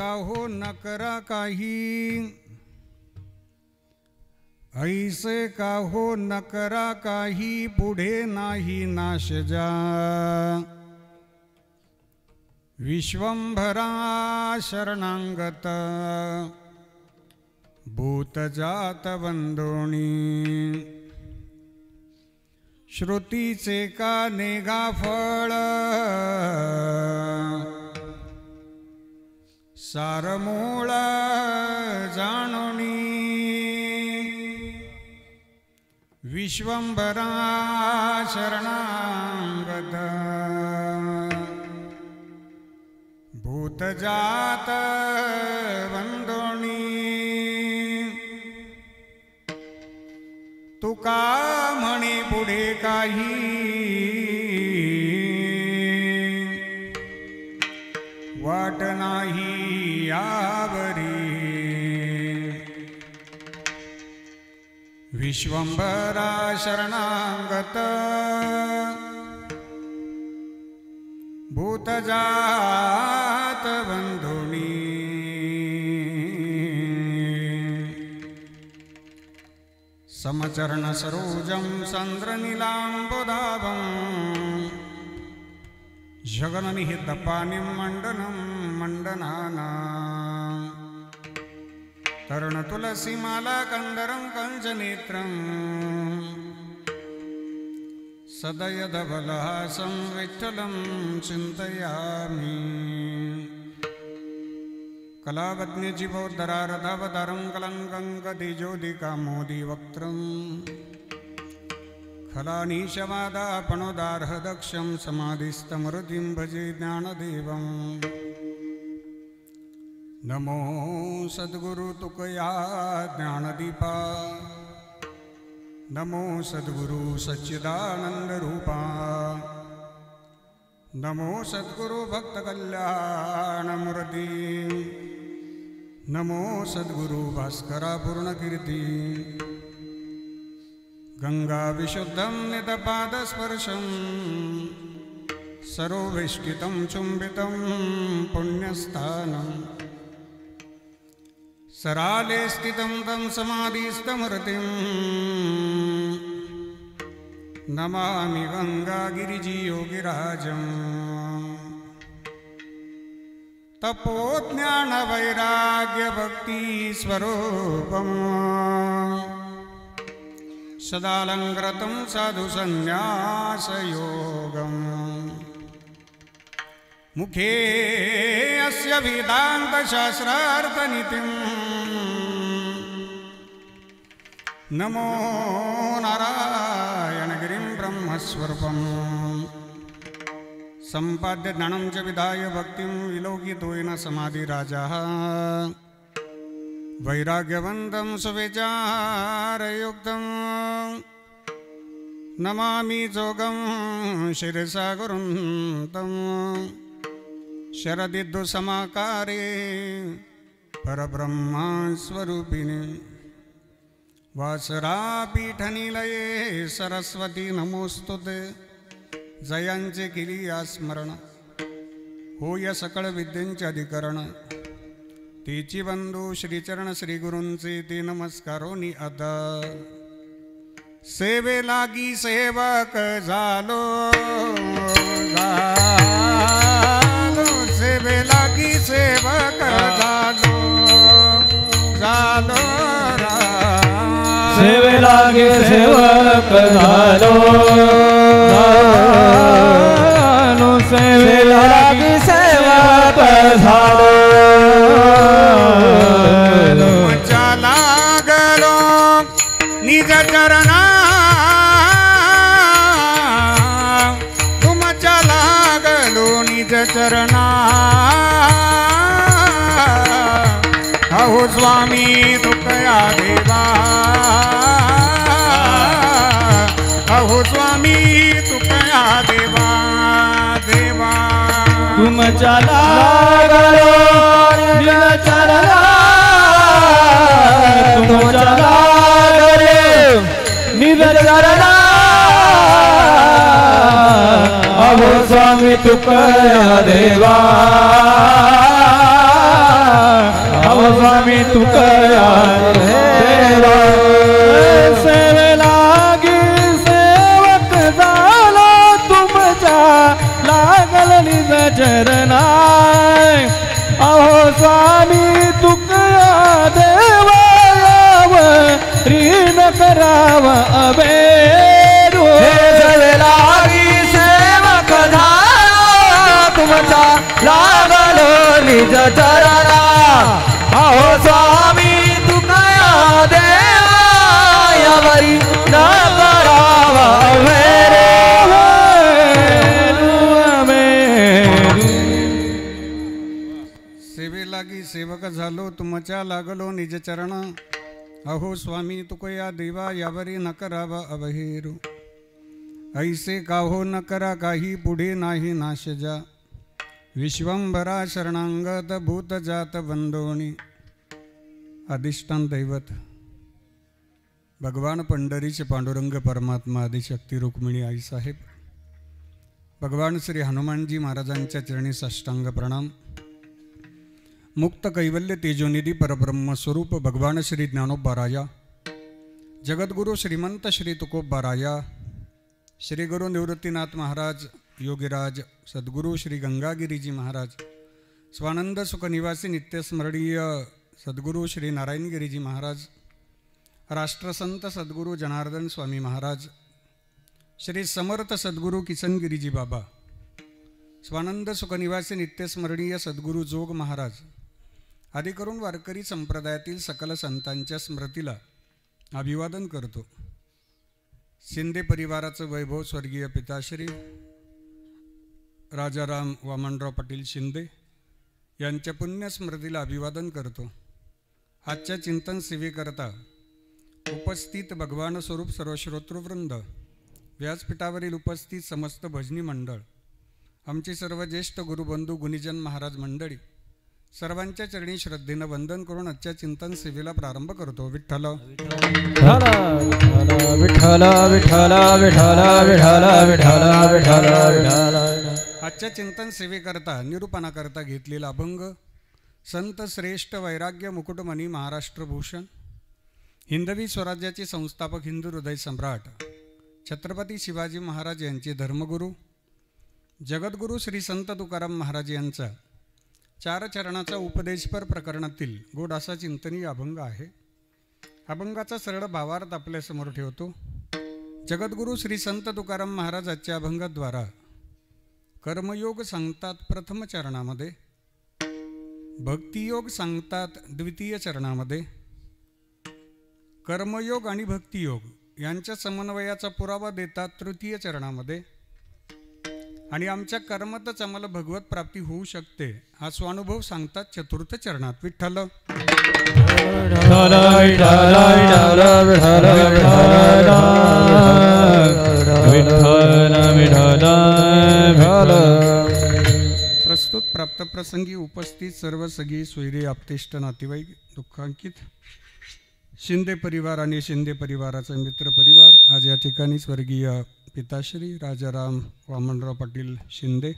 काहो न करा काही, ऐसे काहो न करा काही, पुढे नाही नाश जा। विश्वंभरा शरणांगत भूतजात बंधोणी, श्रुतीचे का नेगा फळ, सारमूळ जाणोनी। विश्वंभरा शरणांगत भूतजात बंधोणी, तुका म्हणे पुढे काही, वाट नाही यावरी। विश्वंभरा शरणांगत भूतजात बंधुनी, समचरण सरोजं चंद्रनीलांबुधाभं, जगन्निहितपाणिं मंडनं मंडनाना। तरुणतुलसीमाला कंदरं कंचनेत्रं, सदयधवलहासं विठ्ठलं चिन्तयामि। कलावज्ञजीवोद्धरारधावतारं कलङ्कं कतिज्योतिकामोदिवक्त्रं, खलानीशवादापणोदार्हदक्षं समाधिस्तमृतिं भजे ज्ञानदेवं। नमो सद्गुरु तुकया ज्ञानदीपा, नमो सद्गुरु सच्चिदानंद रूपा, नमो सद्गुरु भक्त कल्याण मूर्ति, नमो सद्गुरु भास्करा पूर्ण कीर्ति। गंगा विशुद्धं नितपादस्पर्शं, सरोवेष्टितं चुंबितं पुण्यस्थानं, सराले स्थितं तं समाधिस्थमूर्तिं, नमामि गंगागिरिजियोगिराजं। तपोज्ञान वैराग्य भक्ति स्वरूपं, सदालंकृतं साधु संन्यास योगं। मुखे अस्य वेदांत शास्त्रार्थनीतिं, नमो नारायणगिरिं ब्रह्मस्वरूपं। सम्पाद्य ज्ञानं च विधाय भक्तिं, विलोकितोऽयेन समाधिराजः। वैराग्यवन्तं सुविचारयुक्तं, नमामि जोगं शिरसा गुरुं तं। शरदिन्दुसमाकारे परब्रह्मस्वरूपिणे, वासरापीठनिलये सरस्वती नमोस्तुते। जयांचे केलिया स्मरण, होय सकळ विद्येंचे अधिकरण। तेची बंधू श्रीचरण श्रीगुरूंचे ते नमस्कारोनी अदा। सेवे लागी सेवक झालो, झालो सेवे लागी सेवक झालो, झालो सेवे लागी सेवक झालो, झालो सेवे लागी सेवक झालो। तुमच्या लागलो निज चरणा, तुमच्या लागलो निज चरणा। अहो स्वामी तुकया देवा, अहो स्वामी तुकया देवा, देवा। तुमच्या लागलो निज चरणा, तुमच्या लागलो निज चरणा। अहो स्वामी तुकया देवा, स्वामी तुकया देवा सेवे लागी सेवक झालो तुमच्या लागल निज चरणाय अहो स्वामी तुकया देवा ऋण कराव अबेरू सेवे लागी सेवक झालो तुमचा लागलो निज चरणा अहो स्वामी तुकया देवा यावरी न करावा सेवे लागी सेवक झालो तुमच्या लागलो निज चरण अहो स्वामी तुकया देवा यावरी न करावा अवहेरू ऐसे काहो न करा काही पुढे नाही नाश जा विश्वंभरा शरणांगत भूत जात बंदोणी अधिष्ठान दैवत भगवान पंढरीचे पांडुरंग परमात्मा आदिशक्ती रुक्मिणी आई साहेब भगवान श्री हनुमानजी महाराजांच्या चरणी साष्टांग प्रणाम मुक्त कैवल्य तेजोनिधी परब्रह्म स्वरूप भगवान श्री ज्ञानोबाराया जगद्गुरु श्रीमंत श्री तुकोबाराया श्री गुरु निवृत्तीनाथ महाराज योगीराज सद्गुरु श्री गंगागिरीजी महाराज स्वानंद सुख निवासी नित्यस्मरणीय सद्गुरु श्री नारायणगिरीजी महाराज राष्ट्रसंत सद्गुरु जनार्दन स्वामी महाराज श्री समर्थ सद्गुरु किसनगिरीजी बाबा स्वानंद सुख निवासी नित्यस्मरणीय सद्गुरु जोग महाराज आदी करून वारकरी संप्रदायातील सकल संतांच्या स्मृतीला अभिवादन करतो. शिंदे परिवाराचं वैभव स्वर्गीय पिताश्री राजाराम वामनराव पाटील शिंदे यांच्या पुण्यस्मृतीला अभिवादन करतो. आजच्या चिंतन सेवेकरता उपस्थित भगवान स्वरूप सर्व श्रोतृवृंद, व्यासपीठावरील उपस्थित समस्त भजनी मंडळ, आमचे सर्व ज्येष्ठ गुरुबंधू गुणीजन महाराज मंडळी, सर्वांच्या चरणी श्रद्धेनं वंदन करून आजच्या चिंतन सेवेला प्रारंभ करतो. विठ्ठल विठ्ठल विठ्ठल विठ्ठल विठ्ठल विठ्ठल विठ्ठल विठ्ठल. आजच्या चिंतन सेवेकरता निरूपणाकरता घेतलेला अभंग संत श्रेष्ठ वैराग्य मुकुटमणी महाराष्ट्र भूषण हिंदवी स्वराज्याचे संस्थापक हिंदू हृदय सम्राट छत्रपती शिवाजी महाराज यांचे धर्मगुरू जगद्गुरू श्री संत तुकाराम महाराज यांचा चार चरणाचा उपदेशपर प्रकरणातील गोड असा चिंतनीय अभंग आहे. अभंगाचा सरळ भावार्थ आपल्यासमोर ठेवतो. जगद्गुरू श्री संत तुकाराम महाराज आजच्या अभंगाद्वारा कर्मयोग सांगतात प्रथम चरणामध्ये, भक्तियोग सांगतात द्वितीय चरणामध्ये, कर्मयोग आणि भक्तियोग यांच्या समन्वयाचा पुरावा देतात तृतीय चरणामध्ये, आणि आमच्या कर्मातच आम्हाला भगवत प्राप्ती होऊ शकते हा स्वानुभव सांगतात चतुर्थ चरणात. विठ्ठल प्रस्तुत प्राप्त प्रसंगी उपस्थित सर्व सगळी सोयरे आपतेष्ट नातेवाईक, दुःखांकित शिंदे परिवार आणि शिंदे परिवाराचा मित्र परिवार, आज या ठिकाणी स्वर्गीय पिताश्री राजाराम वामनराव पाटील शिंदे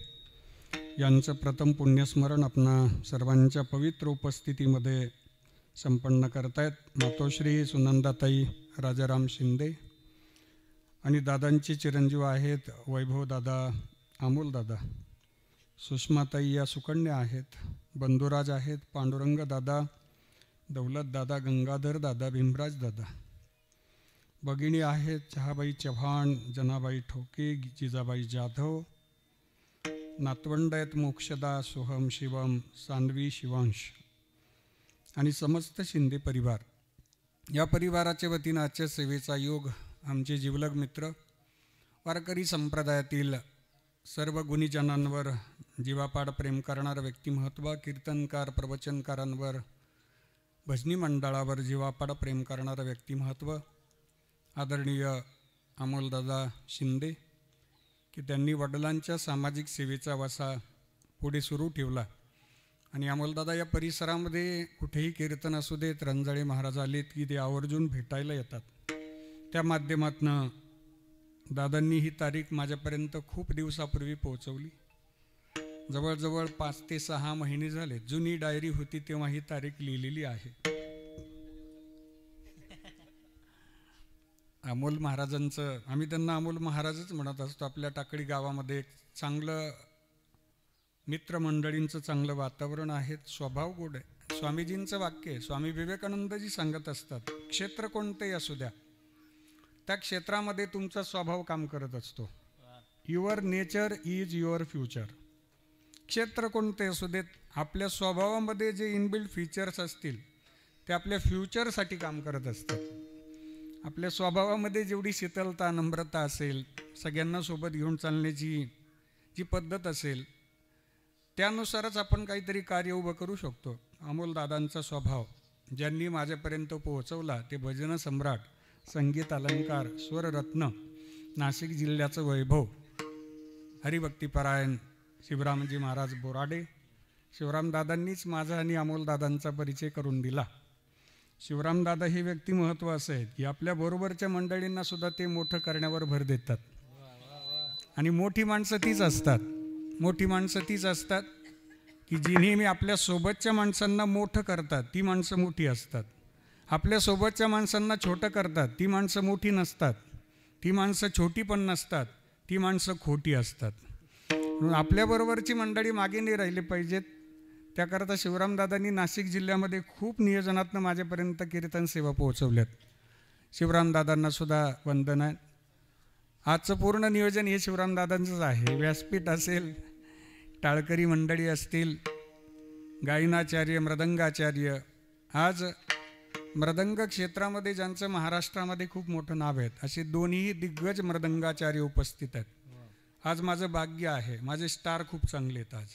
यांचं प्रथम पुण्यस्मरण आपणा सर्वांच्या पवित्र उपस्थितीमध्ये संपन्न करतायत. मातोश्री सुनंदाताई राजाराम शिंदे आणि दादांचे चिरंजीव आहेत वैभव दादा, अमोल दादा, सुषमाताई या सुकन्या आहेत, बंधुराज आहेत, पांडुरंग दादा, दौलत दादा, गंगाधर दादा, भीमराज दादा, भगिनी आहेत चहाबाई चव्हाण, जनाबाई ठोके, जिजाबाई जाधव, नातवंड आहेत मोक्षदा, सोहम, शिवम, सान्वी, शिवांश आणि समस्त शिंदे परिवार. या परिवाराच्या वतीनं आजच्या सेवेचा योग आमचे जिवलग मित्र वारकरी संप्रदायातील सर्व गुणीजनांवर जीवापाड प्रेम करणारं व्यक्तिमत्व, कीर्तनकार प्रवचनकारांवर, भजनी मंडळावर जीवापाड प्रेम करणारं व्यक्तिमत्व आदरणीय अमोलदादा शिंदे, की त्यांनी वडिलांच्या सामाजिक सेवेचा वासा पुढे सुरू ठेवला. आणि अमोलदादा या परिसरामध्ये कुठेही कीर्तन असू देत, रंजाळे महाराज आलेत की ते आवर्जून भेटायला येतात. त्या माध्यमातनं दादांनी ही तारीख माझ्यापर्यंत खूप दिवसापूर्वी पोहोचवली. जवळजवळ 5 ते 6 महिने झाले. जुनी डायरी होती तेव्हा ही तारीख लिहिलेली आहे. अमोल महाराजांचं, आम्ही त्यांना अमोल महाराजच म्हणत असतो. आपल्या टाकळी गावामध्ये एक चांगलं मित्रमंडळींचं चांगलं वातावरण आहे. स्वभाव गोड आहे. स्वामीजींचं वाक्य आहे, स्वामी विवेकानंदजी सांगत असतात, क्षेत्र कोणतेही असू द्या, त्या क्षेत्रामध्ये तुमचा स्वभाव काम करत असतो. Your nature is your future. क्षेत्र कोणते असू देत, आपल्या स्वभावामध्ये जे इनबिल्ड फीचर्स असतील ते आपल्या फ्युचरसाठी काम करत असतात. आपल्या स्वभावामध्ये जेवढी शीतलता, नम्रता असेल, सगळ्यांना सोबत घेऊन चालण्याची जी पद्धत असेल, त्यानुसारच आपण काहीतरी कार्य उभं करू शकतो. अमोलदादांचा स्वभाव ज्यांनी माझ्यापर्यंत पोहोचवला ते भजन सम्राट, संगीत अलंकार, स्वररत्न, नाशिक जिल्ह्याचं वैभव, हरिभक्तीपरायण शिवरामजी महाराज बोराडे. शिवरामदादांनीच माझा आणि अमोलदादांचा परिचय करून दिला. शिवरामदादा ही व्यक्ती महत्त्व असं आहे की आपल्या बरोबरच्या मंडळींना सुद्धा ते मोठं करण्यावर भर देतात. आणि मोठी माणसं तीच असतात, मोठी माणसं तीच असतात की जी नेहमी आपल्या सोबतच्या माणसांना मोठं करतात. ती माणसं मोठी असतात. आपल्या सोबतच्या माणसांना छोटं करतात. ती माणसं मोठी नसतात. ती माणसं छोटी पण नसतात. ती माणसं खोटी असतात. म्हणून आपल्याबरोबरची मंडळी मागे नाही राहिली पाहिजेत. त्याकरता शिवरामदादांनी नाशिक जिल्ह्यामध्ये खूप नियोजनातनं माझ्यापर्यंत कीर्तन सेवा पोहोचवल्यात. शिवरामदादांना सुद्धा वंदन आहे. आजचं पूर्ण नियोजन हे शिवरामदादांचंच आहे. व्यासपीठ असेल, टाळकरी मंडळी असतील, गायनाचार्य, मृदंगाचार्य. आज मृदंग क्षेत्रामध्ये ज्यांचं महाराष्ट्रामध्ये खूप मोठं नाव आहे असे दोन्ही दिग्गज मृदंगाचार्य उपस्थित आहेत. आज माझं भाग्य आहे, माझे स्टार खूप चांगले आहेत. आज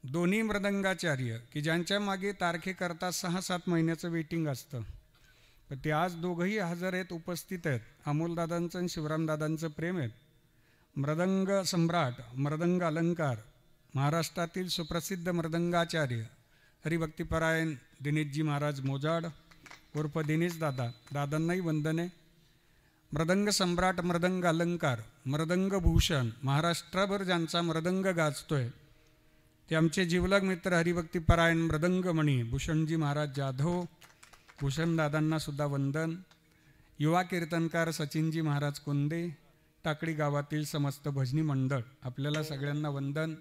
दोन्ही मृदंगाचार्य की ज्यांच्या मागे तारखेकरता 6-7 महिन्याचं वेटिंग असतं, पण ते आज दोघंही हजर आहेत, उपस्थित आहेत. अमोलदादांचं आणि शिवरामदादांचं प्रेम आहे. मृदंग सम्राट, मृदंग अलंकार, महाराष्ट्रातील सुप्रसिद्ध मृदंगाचार्य हरिभक्तीपरायण दिनेशजी महाराज मोजाड उर्फ दिनेश दादा. दादांनाही वंदन आहे. मृदंग सम्राट, मृदंग अलंकार, मृदंग भूषण, महाराष्ट्रभर ज्यांचा मृदंग गाजतोय ते आमचे जिवलग मित्र हरिभक्तीपरायण मृदंगमणी भूषणजी महाराज जाधव. भूषणदादांना सुद्धा वंदन. युवा कीर्तनकार सचिनजी महाराज कोंदे, टाकळी गावातील समस्त भजनी मंडळ, आपल्याला सगळ्यांना वंदन.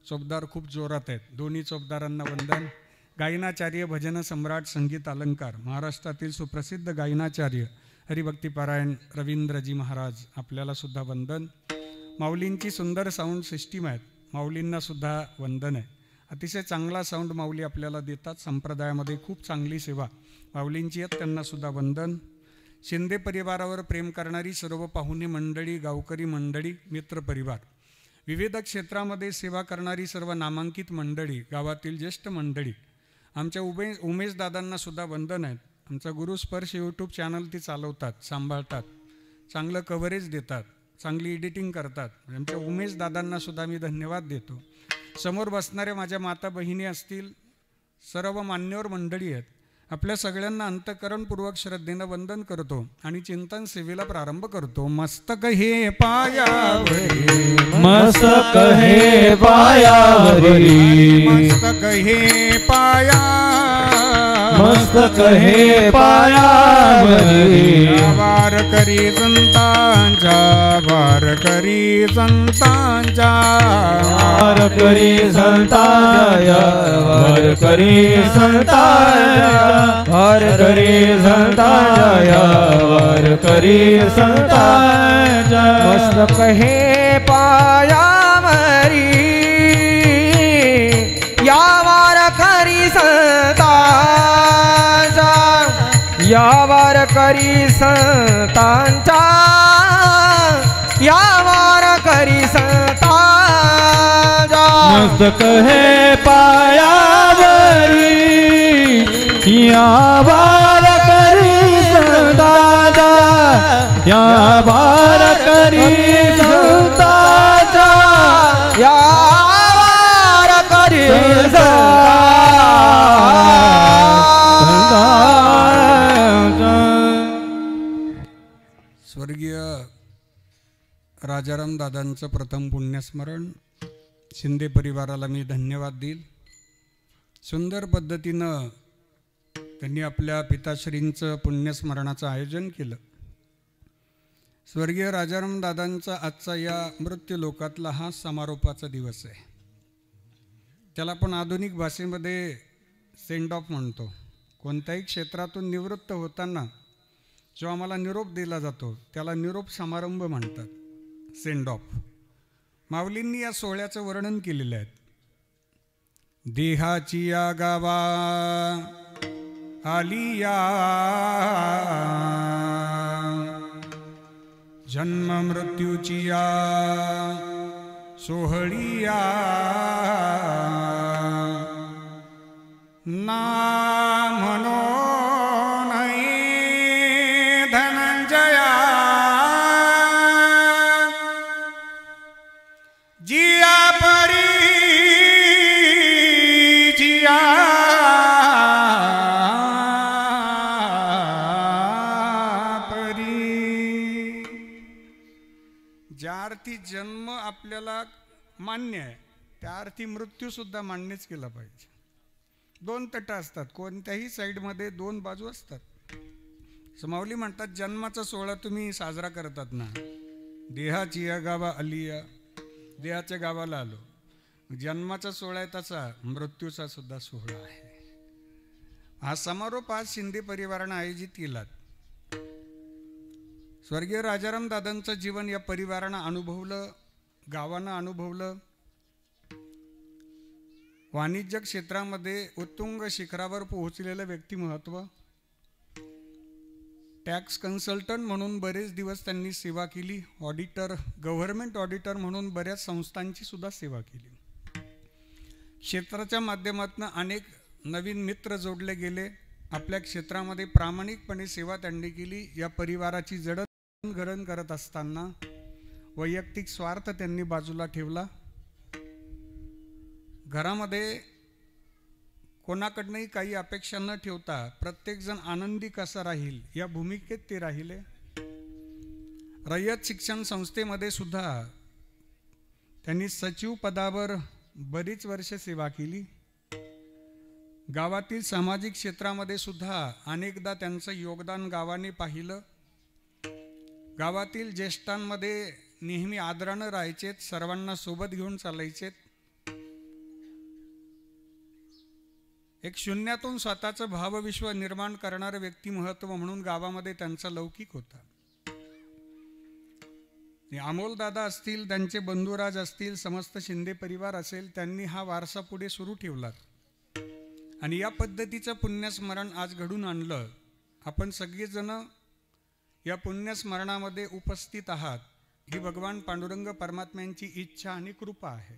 चोपदार खूप जोरात आहेत, दोन्ही चोपदारांना वंदन. गायनाचार्य, भजन सम्राट, संगीत अलंकार, महाराष्ट्रातील सुप्रसिद्ध गायनाचार्य हरिभक्तीपरायण रवींद्रजी महाराज, आपल्याला सुद्धा वंदन. माऊलींची सुंदर साऊंड सिस्टीम आहेत, माऊलींना सुद्धा वंदन आहे. अतिशय चांगला साऊंड माऊली आपल्याला देतात. संप्रदायामध्ये खूप चांगली सेवा माऊलींची आहेत, त्यांना सुद्धा वंदन. शिंदे परिवारावर प्रेम करणारी सर्व पाहुणे मंडळी, गावकरी मंडळी, मित्रपरिवार, विविध क्षेत्रामध्ये सेवा करणारी सर्व नामांकित मंडळी, गावातील ज्येष्ठ मंडळी, आमच्या उमेशदादांना सुद्धा वंदन आहेत. आमचा गुरुस्पर्श यूट्यूब चॅनल ती चालवतात, सांभाळतात, चांगलं कव्हरेज देतात, चांगली एडिटिंग करतात. आमच्या उमेशदादांना सुद्धा मी धन्यवाद देतो. समोर बसणाऱ्या माझ्या माता बहिणी असतील, सर्व मान्यवर मंडळी आहेत, आपल्या सगळ्यांना अंतःकरणपूर्वक श्रद्धेनं वंदन करतो आणि चिंतन सेवेला प्रारंभ करतो. मस्तक हे पायावरी, मस्तक हे पायावरी, मस्तक हे पाया, मस्तक हे पायावरी, वार करी संतांच्या, वार करी संतांच्या, वार करी संतांच्या, वार करी संतांच्या, वार करी संतांच्या, वार करी संतांच्या. मस्तक हे पायावरी, या वार करी संतांच्या, या वार करी संतांच्या, या वार करी संतांच्या. मस्तक हे पायावरी, या वार करी संतांच्या, या वार करी संतांच्या, या वार करी स्वर्गीय राजाराम दादांचं प्रथम पुण्यस्मरण. शिंदे परिवाराला मी धन्यवाद देईल. सुंदर पद्धतीनं त्यांनी आपल्या पिताश्रींचं पुण्यस्मरणाचं आयोजन केलं. स्वर्गीय राजाराम दादांचा आजचा या मृत्यू लोकातला हा समारोपाचा दिवस आहे. त्याला आपण आधुनिक भाषेमध्ये सेंड ऑफ म्हणतो. कोणत्याही क्षेत्रातून निवृत्त होताना जो आम्हाला निरोप दिला जातो त्याला निरोप समारंभ म्हणतात, सेंड ऑफ. माऊलींनी या सोहळ्याचं वर्णन केलेलं आहे. देहाची या गावा आलिया जन्म मृत्यूची या सोहळिया ना म्हणो नाही धनंजया जिया परी जिया परी. ज्या अर्थी जन्म आपल्याला मान्य आहे त्या अर्थी मृत्यू सुद्धा मान्यच केला पाहिजे. दोन तट असतात, कोणत्याही साईडमध्ये दोन बाजू असतात. माऊली म्हणतात जन्माचा सोहळा तुम्ही साजरा करतात ना, देहाची या गावा आलिया, देहाच्या गावाला आलो. जन्माचा सोहळा आहे तसा मृत्यूचा सुद्धा सोहळा आहे. हा समारोप आज शिंदे परिवारानं आयोजित केला. स्वर्गीय राजाराम दादांचं जीवन या परिवारानं अनुभवलं, गावानं अनुभवलं. वाणिज्य क्षेत्रामध्ये उत्तुंग शिखरावर पोहोचलेलं व्यक्तिमत्व. टॅक्स कन्सल्टंट म्हणून बरेच दिवस त्यांनी सेवा केली. ऑडिटर, गव्हर्नमेंट ऑडिटर म्हणून बऱ्याच संस्थांची सुद्धा सेवा केली. क्षेत्राच्या माध्यमातून अनेक नवीन मित्र जोडले गेले. आपल्या क्षेत्रामध्ये प्रामाणिकपणे सेवा त्यांनी केली. या परिवाराची जडणघडण करत असताना वैयक्तिक स्वार्थ त्यांनी बाजूला ठेवला. घरामध्ये कोणाकडनंही काही अपेक्षा न ठेवता प्रत्येकजण आनंदी कसा राहील या भूमिकेत ते राहिले. रयत शिक्षण संस्थेमध्ये सुद्धा त्यांनी सचिव पदावर बरीच वर्ष सेवा केली. गावातील सामाजिक क्षेत्रामध्ये सुद्धा अनेकदा त्यांचं योगदान गावाने पाहिलं. गावातील ज्येष्ठांमध्ये नेहमी आदरानं राहायचेत, सर्वांना सोबत घेऊन चालायचेत. एक शून्यातून स्वतःचं भावविश्व निर्माण करणारं व्यक्तिमत्व म्हणून गावामध्ये त्यांचा लौकिक होता. अमोल दादा असतील, त्यांचे बंधुराज असतील, समस्त शिंदे परिवार असेल, त्यांनी हा वारसा पुढे सुरू ठेवला आणि या पद्धतीचं पुण्यस्मरण आज घडून आणलं. आपण सगळेजण या पुण्यस्मरणामध्ये उपस्थित आहात ही भगवान पांडुरंग परमात्म्यांची इच्छा आणि कृपा आहे.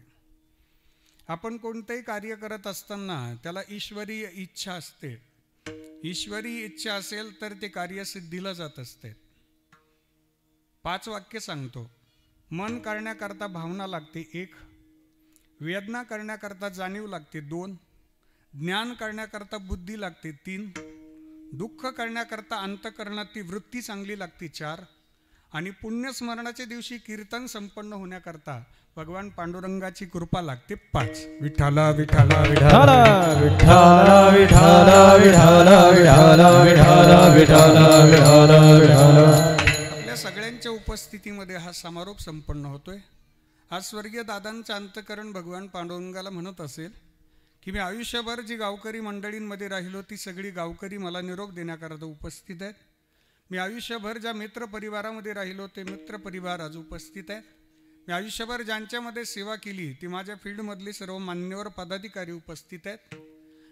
आपण कोणतेही कार्य करत असताना त्याला ईश्वरीय इच्छा असते. ईश्वरी इच्छा असेल तर ते कार्य सिद्धीला जात असते. 5 वाक्य सांगतो. मन करण्याकरता भावना लागते 1, वेदना करण्याकरता जाणीव लागते 2, ज्ञान करण्याकरता बुद्धी लागते 3, दुःख करण्याकरता अंतःकरणात ती वृत्ती चांगली लागते 4 आणि पुण्यस्मरणाच्या दिवशी कीर्तन संपन्न होण्याकरता भगवान पांडुरंगाची कृपा लागते 5. विठ्ठला विठ्ठला विठ्ठला विठ्ठला विठ्ठला विठ्ठला विठ्ठला विठ्ठला विठ्ठला विठ्ठला विठ्ठला. आपल्या सगळ्यांच्या उपस्थितीमध्ये हा समारोप संपन्न होतोय. आज स्वर्गीय दादांचं अंतःकरण भगवान पांडुरंगाला म्हणत असेल की मी आयुष्यभर जी गावकरी मंडळींमध्ये राहिलो ती सगळी गावकरी मला निरोप देण्याकरता उपस्थित आहेत. मी आयुष्यभर ज्या मित्र परिवारामध्ये राहिलो ते मित्र परिवार आज उपस्थित आहेत. मी आयुष्यभर ज्यांच्यामध्ये सेवा केली ती माझ्या फील्डमधली सर्व मान्यवर पदाधिकारी उपस्थित आहेत.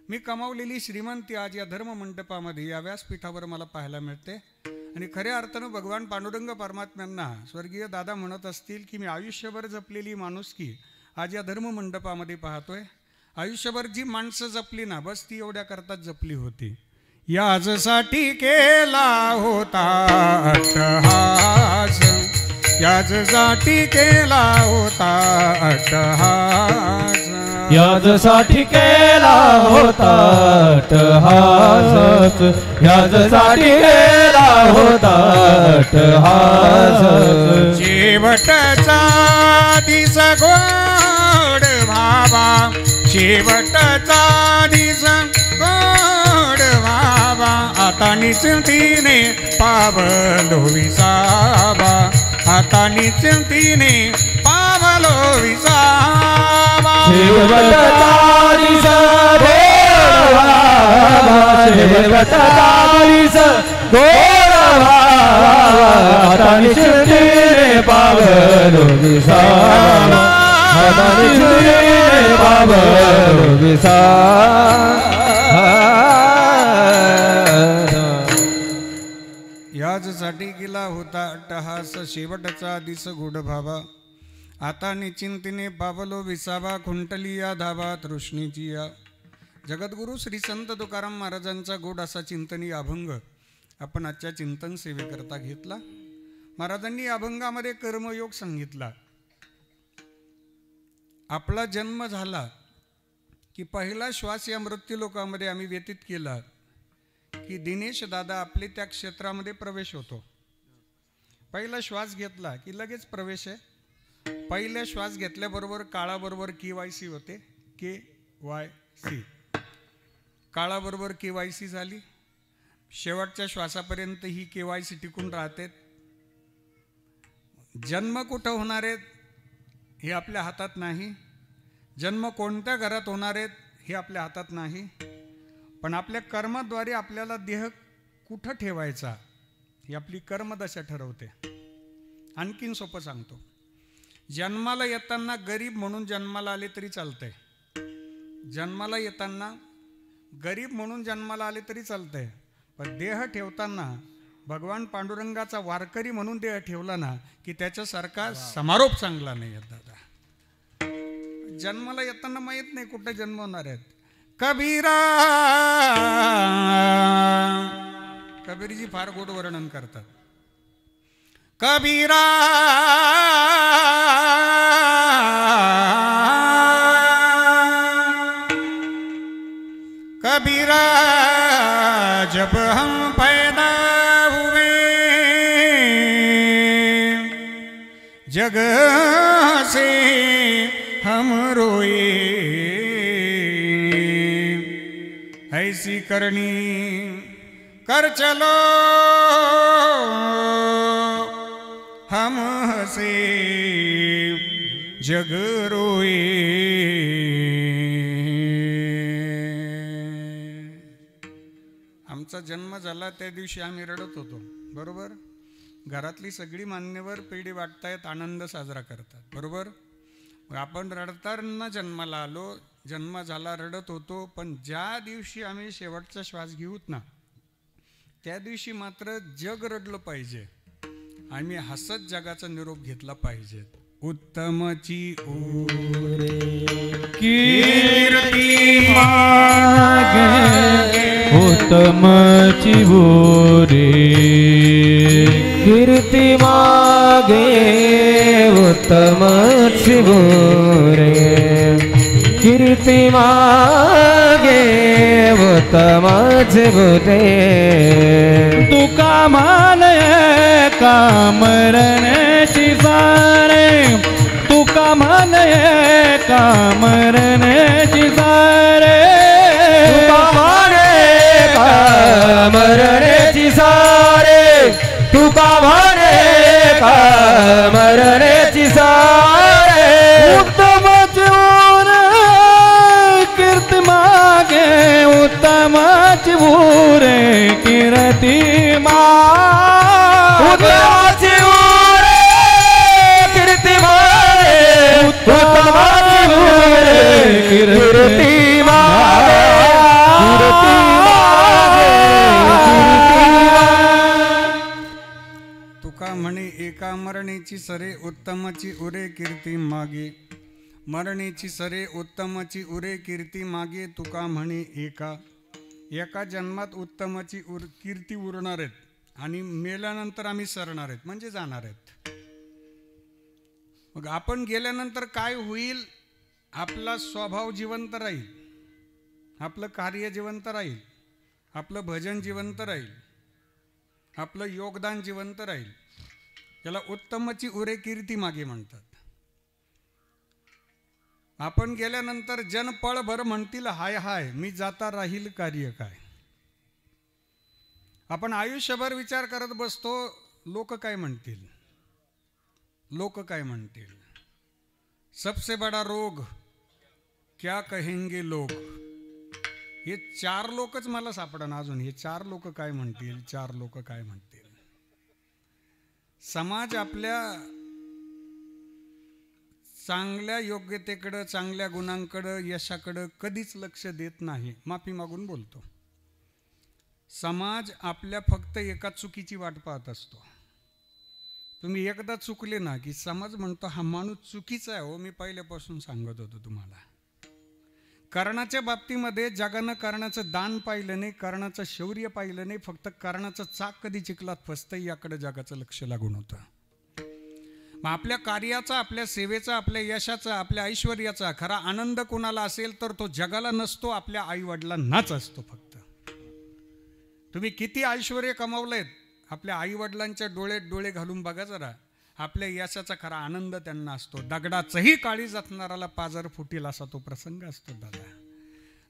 मी कमावलेली श्रीमंती आज या धर्ममंडपामध्ये या व्यासपीठावर मला पाहायला मिळते आणि खऱ्या अर्थानं भगवान पांडुरंग परमात्म्यांना स्वर्गीय दादा म्हणत असतील की मी आयुष्यभर जपलेली माणुसकी आज या धर्ममंडपामध्ये पाहतोय. आयुष्यभर जी माणसं जपली ना बस ती एवढ्या करताच जपली होती. याजसाठी केला होता अट्टहास, याजसाठी केला होता अट्टहास, याजसाठी केला होता अट्टहास, याजसाठी केला होता अट्टहास. शेवटचा दिस गोड शेवटचा दिस गोड व्हावा आता निश्चिंतीने पावलो विसावा आता निश्चिंतीने पावलो विसावा शेवटचा दिस गोड व्हावा शेवटचा दिस गोड व्हावा आता निश्चिंतीने पावलो विसावा आता निश्चिंतीने पावलो विसावा याचसाठी गेला होता अट्टहास शेवटचा दिस गोड भावा आता निश्चिंतीने पावलो विसावा खुंटली या धावा तृष्णीची या जगद्गुरु श्री संत तुकाराम महाराजांचा गोड असा चिंतनी अभंग आपण आजच्या चिंतन सेवेकरता घेतला. महाराजांनी अभंगामध्ये कर्मयोग सांगितला. आपला जन्म झाला की पहिला श्वास या मृत्यूलोकामध्ये आम्ही व्यतीत केला की दिनेश दादा आपले त्या क्षेत्रामध्ये प्रवेश होतो. पहिला श्वास घेतला की लगेच प्रवेश आहे. पहिला श्वास घेतल्याबरोबर काळाबरोबर KYC होते. KYC काळाबरोबर KYC झाली. शेवटच्या श्वासापर्यंत ही KYC टिकून राहते. जन्म कुठं होणार आहेत हे आपल्या हातात नाही. जन्म कोणत्या घरात होणार आहेत हे आपल्या हातात नाही. पण आपल्या कर्माद्वारे आपल्याला देह कुठं ठेवायचा ही आपली कर्मदशा ठरवते. आणखीन सोपं सांगतो. जन्माला येताना गरीब म्हणून जन्माला आले तरी चालतंय. जन्माला येताना गरीब म्हणून जन्माला आले तरी चालतंय. पण देह ठेवताना भगवान पांडुरंगाचा वारकरी म्हणून देह ठेवला ना की त्याच्यासारखा समारोप चांगला नाही आहे दादा. जन्माला येताना माहीत नाही कुठं जन्म होणार आहेत. कबीरा कबीरजी फार गोड वर्णन करतात. कबीरा कबीरा जब हम पैदा हुए जग से हम रोए ऐसी करनी कर चलो हम हसे जग रोए. आमचा जन्म झाला त्या दिवशी आम्ही रडत होतो. बरोबर. घरातली सगळी मान्यवर पेढी वाटतायत, आनंद साजरा करतात. बरोबर. आपण रडताना जन्माला आलो. जन्म झाला रडत होतो. पण ज्या दिवशी आम्ही शेवटचा श्वास घेऊत ना त्या दिवशी मात्र जग रडलं पाहिजे. आम्ही हसत जगाचा निरोप घेतला पाहिजे. उत्तमची ओरे कीर्ती मागे उत्तमची ओरे कीर्ती मागे उत्तमची ओरे कीर्ती मागे उत्तमची ओरे तुका मानय का मरण्याची सारे तुका मानय का मरण्याची सारे तुका माने का मरण्याची सारे तुका माने का मरण्याची सारे उत्तम जीवन कीर्ती मागे उत्तमाची भूरे कीर्ती उत्तमाची भूरे कीर्ती मागे उत्तमाची भूरे कीर्ती मागे तुका म्हणे एका मरणेची सरे उत्तमाची उरे कीर्ती मागे. मरणेची सरे उत्तमाची उरे कीर्ती मागे. तुका म्हणे एका जन्मात उत्तमाची कीर्ती उरणार आहेत आणि मेल्यानंतर आम्ही सरणार आहेत म्हणजे जाणार आहेत. मग आपण गेल्यानंतर काय होईल. आपला स्वभाव जिवंत राहील. आपलं कार्य जिवंत राहील. आपलं भजन जिवंत राहील. आपलं योगदान जिवंत राहील. याला उत्तमची उरे कीर्ती मागे म्हणतात. आपण गेल्यानंतर जन पळभर म्हणतील हाय हाय, मी जाता राहील कार्य काय. आपण आयुष्यभर विचार करत बसतो, लोक काय म्हणतील, लोक काय म्हणतील. सबसे बड़ा रोग क्या कहेंगे लोग. हे 4 लोकच मला सापडना अजून. हे 4 लोक काय म्हणतील, 4 लोक काय म्हणतील. समाज आपल्या चांगल्या योग्यतेकडं, चांगल्या गुणांकडं, यशाकडं कधीच लक्ष देत नाही. माफी मागून बोलतो. समाज आपल्या फक्त एका चुकीची वाट पाहत असतो. तुम्ही एकदा चुकले ना की समाज म्हणतो हा माणूस चुकीचा आहे. हो, मी पहिल्यापासून सांगत होतो तुम्हाला. कर्णाच्या बाबतीमध्ये जगानं कर्णाचं दान पाहिलं नाही, कर्णाचं शौर्य पाहिलं नाही, फक्त कर्णाचं चाक कधी चिखलात फसतं याकडे जगाचं लक्ष लागून होतं. मग आपल्या कार्याचा, आपल्या सेवेचा, आपल्या यशाचा, आपल्या ऐश्वर्याचा खरा आनंद कोणाला असेल तर तो जगाला नसतो, आपल्या आईवडिलांनाच असतो. फक्त तुम्ही किती ऐश्वर्य कमावलेत, आपल्या आईवडिलांच्या डोळ्यात डोळे घालून बघा जरा. आपल्या यशाचा खरा आनंद त्यांना असतो. दगडाचंही काळी जातणाराला पाजर फुटील असा तो प्रसंग असतो. दादा,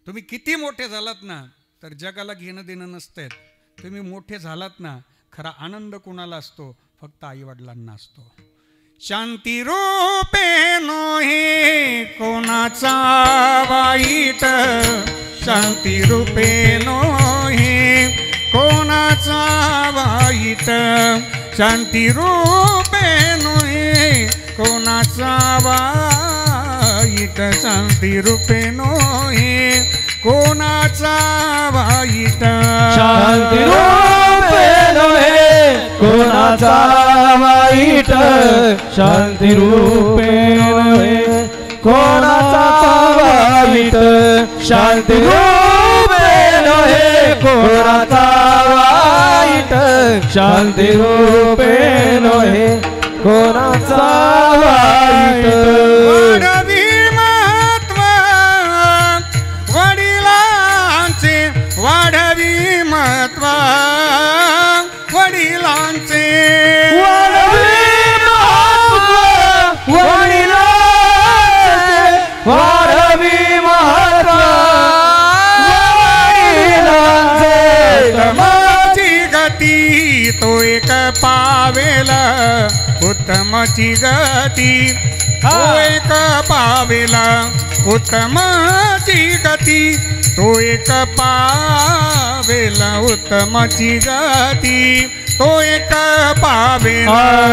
तुम्ही किती मोठे झालात ना तर जगाला घेणं देणं नसतंय. तुम्ही मोठे झालात ना, खरा आनंद कोणाला असतो, फक्त आईवडिलांना असतो. शांती रूपे नोहे कोणाचा वाईट, शांती रूपे नोहे कोणाचा वाईट, शांती रूपे नोहे कोणाचा वाईट, शांती रूपे नोहे कोणाचा वाईट, शांती रूपे नोहे कोणाचा वाईट, शांती रूपे नोहे कोणाचा वाईट, शांती रूपे नोहे कोणाचा वाईट, शांती रूपे नोहे कोणाचा वाईट. वाढवी महत्व वडिलांचे, वाढवी महत्व वडिलांचे, वाढवी महत्व वडिलांचे, वाढवी महत्व वडिलांचे. उत्तमाची गती तो एक पावेल, उत्तमाची गती तो एक पावेल, उत्तमाची गती तो एक पावेल, उत्तमाची गती तो एक पावेल,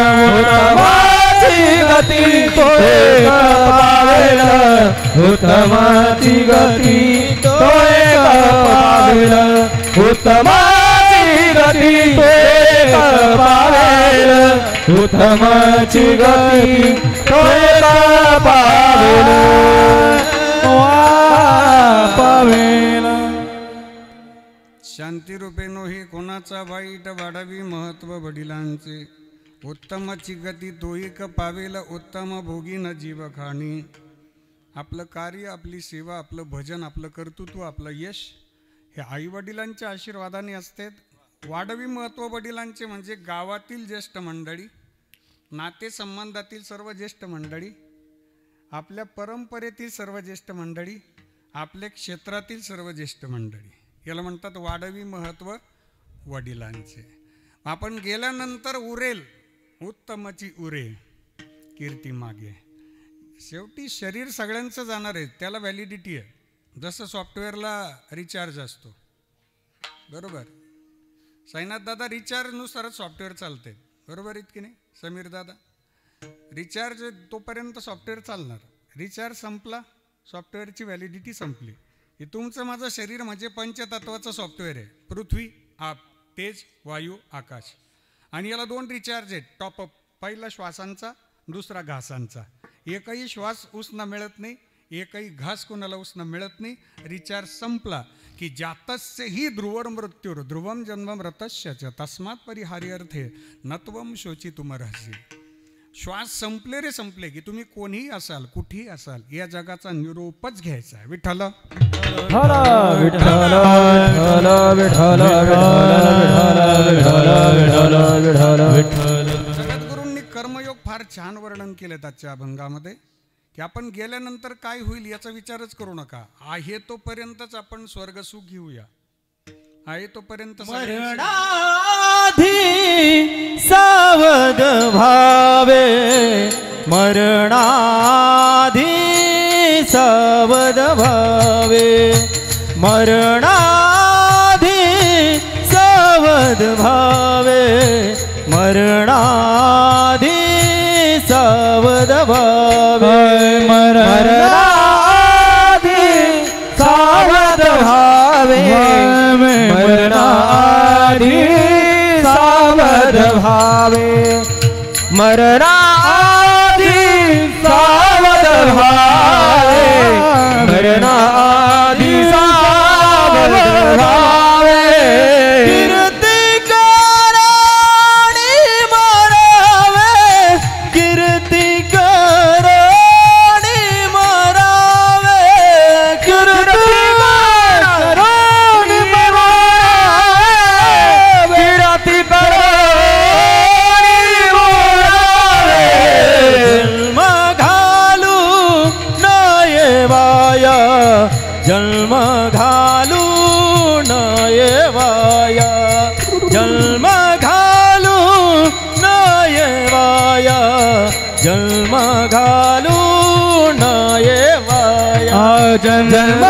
उत्तमाची गती तो एक पावेल, उत्तमाची गती तो एक पावेल, उत्तमाची गती तो एक पावेल, उत्तमाची गती तो एक पावेल, पावेल. शांती रूपेनो हे कोणाचा वाईट, वाढवी महत्व वडिलांचे, उत्तमाची गती तो एक पावेल, उत्तम भोगी न जीव खाणी. आपलं कार्य, आपली सेवा, आपलं भजन, आपलं कर्तृत्व, आपलं यश हे आई वडिलांच्या आशीर्वादाने असते. वाढवी महत्व वडिलांचे म्हणजे गावातील ज्येष्ठ मंडळी, नातेसंबंधातील सर्व ज्येष्ठ मंडळी, आपल्या परंपरेतील सर्व ज्येष्ठ मंडळी, आपल्या क्षेत्रातील सर्व ज्येष्ठ मंडळी, याला म्हणतात वाढवी महत्व वडिलांचे. आपण गेल्यानंतर उरेल उत्तमाची उरे कीर्ती मागे. शेवटी शरीर सगळ्यांचं जाणार आहे, त्याला व्हॅलिडिटी आहे. जसं सॉफ्टवेअरला रिचार्ज असतो, बरोबर. साईनाथ दादा रिचार्जनुसारच सॉफ्टवेअर चालते, बरोबर आहेत की नाही समीर दादा. रिचार्ज तोपर्यंत सॉफ्टवेअर चालणार, रिचार्ज संपला सॉफ्टवेअरची व्हॅलिडिटी संपली. हे तुमचं माझं शरीर म्हणजे पंचतत्वाचं सॉफ्टवेअर आहे. पृथ्वी, आप, तेज, वायू, आकाश. आणि याला 2 रिचार्ज आहेत. टॉपअप, पहिला श्वासांचा, दुसरा घासांचा. एकही श्वास उसना मिळत नाही, एकही घास कोणाला उसना मिळत नाही. रिचार्ज संपला की जातस्य ही ध्रुवर मृत्यूर ध्रुवम जन्मम रतस्य च तस्मात् परिहार्यर्थे नत्वम शोचितुमर्हसि. श्वास संपले रे संपले की तुम्ही कोणीही असाल, कुठेही असाल, या जगाचा निरोपच घ्यायचा आहे. विठ्ठल जगद्गुरूंनी कर्मयोग फार छान वर्णन केले आजच्या अभंगामध्ये की आपण गेल्यानंतर काय होईल याचा विचारच करू नका. आहे तोपर्यंतच आपण स्वर्ग सुख घेऊया. आहे तोपर्यंत मरणाधी सावध भावे, मरणाधी सावध भावे, मरणाधी सावध भावे, मरणाधी सावध भावे, मरणाधी सावध भावे, मरणाधी सावध भावे, मरणाधी सावध भावे, मरणाधी सावध भावे, कीर्ती कराणी मरावे, कीर्ती कराणी मरावे, कीर्ती कराणी मरावे, कीर्ती कराणी मरावे, जन्म घालू नये वाया, जन्म घालू नये वाया, जन्म घालू नये वाया, जन्म घालू नये वाया, जन्म